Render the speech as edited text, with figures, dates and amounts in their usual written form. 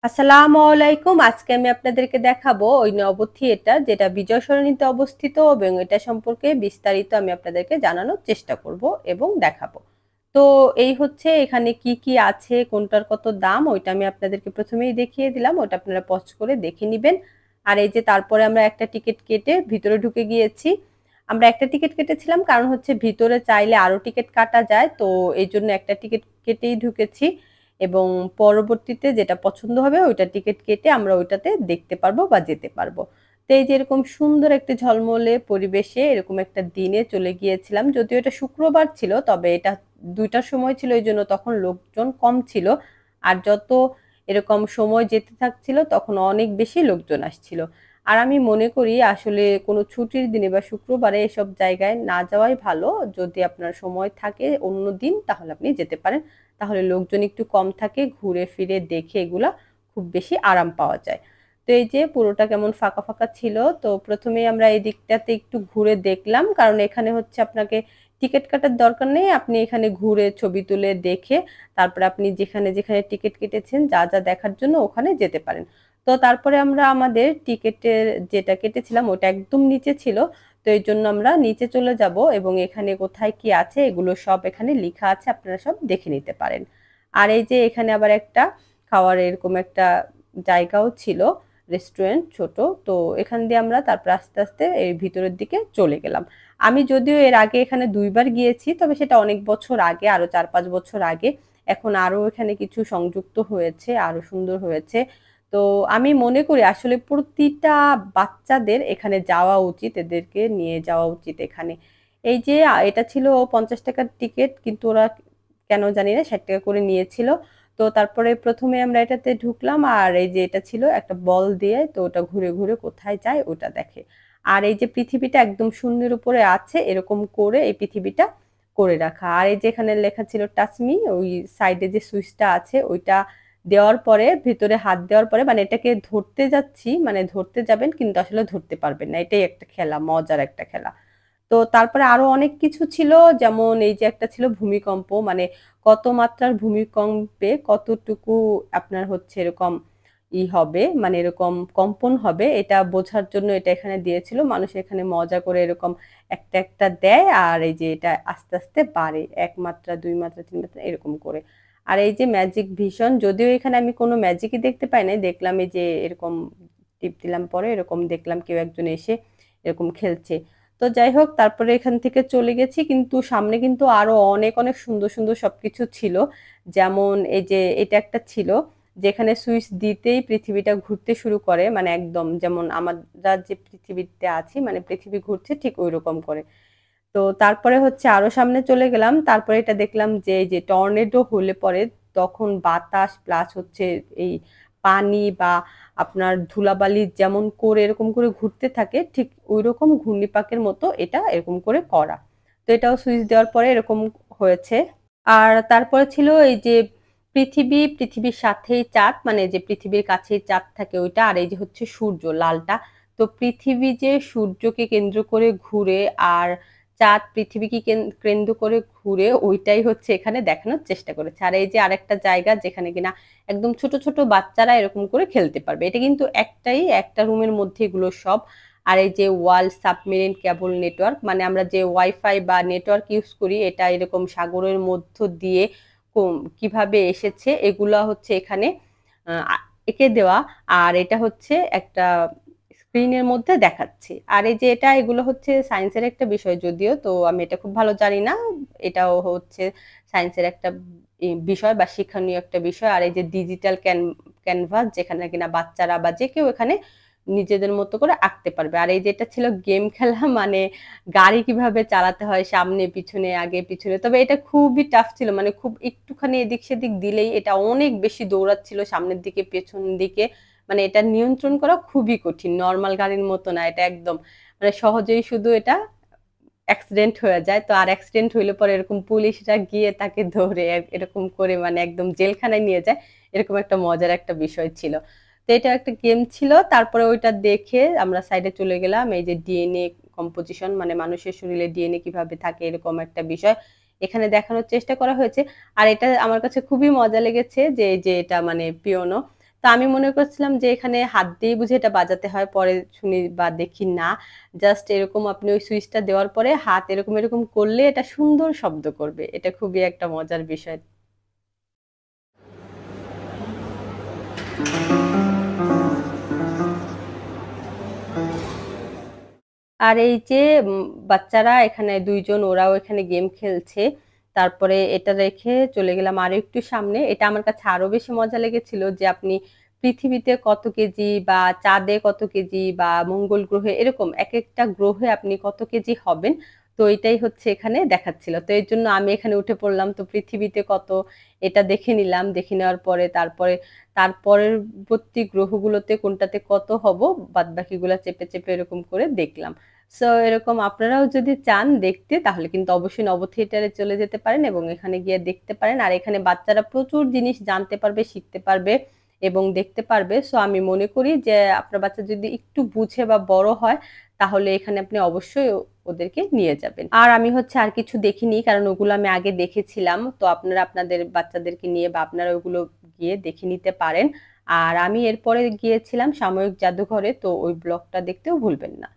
আসসালামু আলাইকুম। আজকে আমি আপনাদেরকে দেখাবো ওই নব থিয়েটার যেটা বিজয় সরণিতে অবস্থিত এবং এটা সম্পর্কে বিস্তারিত আমি আপনাদেরকে জানানোর চেষ্টা করব এবং দেখাবো। তো এই হচ্ছে এখানে কি, কি আছে, কোনটার কত দাম ওইটা আমি আপনাদেরকে ১ম এই দেখিয়ে দিলাম। ওটা আপনারা পজ করে দেখে নিবেন। আর এই যে তারপরে আমরা একটা টিকেট কেটে ভিতরে ঢুকে গিয়েছি। আমরা একটা টিকেট কেটেছিলাম কারণ হচ্ছে ভিতরে চাইলে আরো টিকেট কাটা যায়। তো এইজন্য একটা টিকেট কেটেই ঢুকেছি। এবং পরবর্তীতে যেটা পছন্দ হবে ওইটা টিকেট কেটে আমরা ওইটাতে দেখতে পারবো বা যেতে পারবো। তো এই যে এরকম সুন্দর একটি ঝলমলে পরিবেশে এরকম একটা দিনে চলে গিয়েছিলাম। যদিও এটা শুক্রবার ছিল তবে এটা ২ টার সময় ছিল এইজন্য তখন লোকজন কম ছিল। আর যত এরকম সময় যেতে থাকছিল তখন অনেক বেশি লোকজন আসছিল। আর আমি মনে করি আসলে কোনো ছুটির দিনে বা শুক্রবারে এসব জায়গায় না যাওয়াই ভালো। যদি আপনার সময় থাকে অন্য দিন তাহলে আপনি যেতে পারেন। তাহলে লোকজন একটু কম থাকে, ঘুরে ফিরে দেখে এগুলা খুব বেশি আরাম পাওয়া যায়। তো এই যে পুরোটা কেমন ফাঁকা, ফাঁকা ছিল। তো ১ম এই আমরা এই দিকটাতে একটু ঘুরে দেখলাম। কারণ এখানে হচ্ছে আপনাকে টিকেট কাটার দরকার নেই। আপনি এখানে ঘুরে ছবি তুলে দেখে তারপরে আপনি যেখানে, যেখানে টিকেট কেটেছেন যা, যা দেখার জন্য ওখানে যেতে পারেন। তো তারপরে আমরা আমাদের টিকেটের যেটা কেটেছিলাম ওটা একদম নিচে ছিল। তো এইজন্য আমরা নিচে চলে যাব এবং এখানে কোথায় কি আছে এগুলো সব এখানে লিখা আছে আপনারা সব দেখে নিতে পারেন। আর এই যে এখানে আবার একটা খাওয়ার এরকম একটা জায়গাও ছিল, রেস্টুরেন্ট ছোট। তো এখান দিয়ে আমরা তারপর আস্তে, আস্তে এই ভিতরের দিকে চলে গেলাম। আমি যদিও এর আগে এখানে ২ বার গিয়েছি তবে সেটা অনেক বছর আগে আরো ৪-৫ বছর আগে। এখন আরো এখানে কিছু সংযুক্ত হয়েছে, আরো সুন্দর হয়েছে। তো আমি মনে করি আসলে প্রতিটা বাচ্চাদের এখানে যাওয়া উচিত, এদেরকে নিয়ে যাওয়া উচিত এখানে। এই যে এটা ছিল ৳৫০ র টিকেট কিন্তু ওরা কেন জানি না ৳৬০ করে নিয়েছিল। তো তারপরে ১ম এ আমরা এটাতে ঢুকলাম আর এই যে এটা ছিল একটা বল দিয়ে তো ওটা ঘুরে, ঘুরে কোথায় যায় ওটা দেখে। আর এই যে পৃথিবীটা একদম শূন্যের উপরে আছে এরকম করে এই পৃথিবীটা করে রাখা। আর এই যে এখানে লেখা ছিল টাচ মি ওই সাইডে যে সুইচটা আছে ওইটা দেওয়ার পরে ভেতরে হাত দেওয়ার পরে মানে এটাকে ধরতে যাচ্ছি, মানে ধরতে যাবেন কিন্তু আসলে ধরতে পারবেন না। এটাই একটা খেলা, মজার একটা খেলা। তো তারপরে আরো অনেক কিছু ছিল যেমন এই যে একটা ছিল ভূমিকম্প মানে কত মাত্রার ভূমিকম্পে কতটুকু আপনার হচ্ছে এরকম হবে মানে এরকম কম্পন হবে এটা বোঝার জন্য এটা এখানে দিয়েছিল। মানুষ এখানে মজা করে এরকম একটা, একটা দেয় আর এই যে এটা আস্তে, আস্তে বাড়ে। ১ মাত্রা, ২ মাত্রা, ৩ মাত্রা এরকম করে। আর এই যে ম্যাজিক ভিশন যদিও এখানে আমি কোনো ম্যাজিকই দেখতে পাই নাই। দেখলাম এই যে এরকম টিপ দিলাম পরে এরকম দেখলাম কেউ একজন এসে এরকম খেলছে। তো যাই হোক তারপরে এখান থেকে চলে গেছি কিন্তু সামনে কিন্তু আরো অনেক, অনেক সুন্দর, সুন্দর সবকিছু ছিল। যেমন এই যে এটা একটা ছিল যেখানে সুইচ দিতেই পৃথিবীটা ঘুরতে শুরু করে মানে একদম যেমন আমরা যে পৃথিবীতে আছি মানে পৃথিবী ঘুরছে ঠিক ঐরকম করে। তো তারপরে হচ্ছে আরো সামনে চলে গেলাম। তারপরে এটা দেখলাম যে এই যে টর্নেডো হলে পরে তখন বাতাস প্লাস হচ্ছে এই পানি বা আপনার ধুলাবালি যেমন করে এরকম করে ঘুরতে থাকে ঠিক ঐরকম ঘূর্ণিপাকের মতো এটা এরকম করে করা। তো এটাও সুইচ দেওয়ার পরে এরকম হয়েছে। আর তারপরে ছিল এই যে পৃথিবীর সাথেই চাঁদ মানে যে পৃথিবীর কাছেই চাঁদ থাকে ওইটা আর এই যে হচ্ছে সূর্য লালটা। তো পৃথিবী যে সূর্যকে কেন্দ্র করে ঘুরে আর চাঁদ পৃথিবীকে কেন্দ্র করে ঘুরে ওইটাই হচ্ছে এখানে দেখানোর চেষ্টা করেছে। আর এই যে আরেকটা জায়গা যেখানে কিনা একদম ছোট, ছোট বাচ্চারা এরকম করে খেলতে পারবে। এটা কিন্তু একটা রুমের মধ্যে এগুলো সব। আর এই যে ওয়ার্ল্ড সাবমেরিন কেবল নেটওয়ার্ক মানে আমরা যে ওয়াইফাই বা নেটওয়ার্ক ইউজ করি এটা এরকম সাগরের মধ্য দিয়ে কিভাবে এসেছে এগুলা হচ্ছে এখানে আ এঁকে দেওয়া। আর এটা হচ্ছে একটা স্ক্রিনের মধ্যে দেখাচ্ছে। আর এই যে এগুলো হচ্ছে সায়েন্সের একটা বিষয় যদিও তো আমি এটা খুব ভালো জানি না। এটাও হচ্ছে সায়েন্সের একটা বিষয় বা শিক্ষণীয় একটা বিষয়। আর এই যে ডিজিটাল ক্যানভাস যেখানে কিনা বাচ্চারা বা যে কেউ এখানে নিজেদের মতো করে আঁকতে পারবে। আর এই যে এটা ছিল গেম খেলা মানে গাড়ি কিভাবে চালাতে হয় সামনে পিছনে আগে পিছনে। তবে এটা খুবই টাফ ছিল। মানে খুব একটুখানি এদিক সেদিক দিলেই এটা অনেক বেশি দৌড়াচ্ছিল সামনের দিকে পেছন দিকে। মানে এটা নিয়ন্ত্রণ করা খুবই কঠিন। নরমাল গাড়ির মতো না। এটা একদম মানে সহজেই শুধু এটা অ্যাক্সিডেন্ট হয়ে যায়। তো আর অ্যাক্সিডেন্ট হইলে পরে এরকম পুলিশরা গিয়ে তাকে ধরে এরকম করে মানে একদম জেলখানায় নিয়ে যায়। এরকম একটা মজার একটা বিষয় ছিল। তো এটা একটা গেম ছিল। তারপরে ওইটা দেখে আমরা সাইডে চলে গেলাম। এই যে ডিএনএ কম্পোজিশন মানে মানুষের শরীরে ডিএনএ কিভাবে থাকে এরকম একটা বিষয়। এখানে দেখানোর চেষ্টা করা হয়েছে। আর এটা আমার কাছে খুবই মজা লেগেছে যে, এই যে এটা মানে পিয়ানো। তো আমি মনে করছিলাম যে এখানে হাত দিয়ে বুঝি এটা বাজাতে হয়। পরে শুনি বা দেখি না। জাস্ট এরকম আপনি ওই সুইচটা দেওয়ার পরে হাত এরকম করলে এটা সুন্দর শব্দ করবে। এটা খুবই একটা মজার বিষয়। আর এই যে বাচ্চারা এখানে ২ জন ওরাও এখানে গেম খেলছে। তারপরে এটা রেখে চলে গেলাম আরো একটু সামনে। এটা আমার কাছে আরো বেশি মজা লেগেছিল যে আপনি পৃথিবীতে কত কেজি বা চাঁদে কত কেজি বা মঙ্গল গ্রহে এরকম একেকটা গ্রহে আপনি কত কেজি হবেন। তো এটাই হচ্ছে এখানে দেখাচ্ছিল। তো এরজন্য আমি এখানে উঠে পড়লাম। তো পৃথিবীতে কত এটা দেখে নিলাম। দেখে নেওয়ার পরে তারপরে তার পরবর্তী গ্রহগুলোতে কোনটাতে কত হব বাদবাকিগুলা চেপে এরকম করে দেখলাম। সো এরকম আপনারাও যদি চান দেখতে তাহলে কিন্তু অবশ্যই নব থিয়েটারে চলে যেতে পারেন এবং এখানে গিয়ে দেখতে পারেন। আর এখানে বাচ্চারা প্রচুর জিনিস জানতে পারবে, শিখতে পারবে এবং দেখতে পারবে। সো আমি মনে করি যে আপনার বাচ্চা যদি একটু বুঝে বা বড় হয় তাহলে এখানে আপনি অবশ্যই ওদেরকে নিয়ে যাবেন। আর আমি হচ্ছে আর কিছু দেখিনি কারণ ওগুলো আমি আগে দেখেছিলাম। তো আপনারা আপনাদের বাচ্চাদেরকে নিয়ে বা আপনারা ওগুলো গিয়ে দেখে নিতে পারেন। আর আমি এরপরে গিয়েছিলাম সাময়িক জাদুঘরে। তো ওই ব্লগটা দেখতেও ভুলবেন না।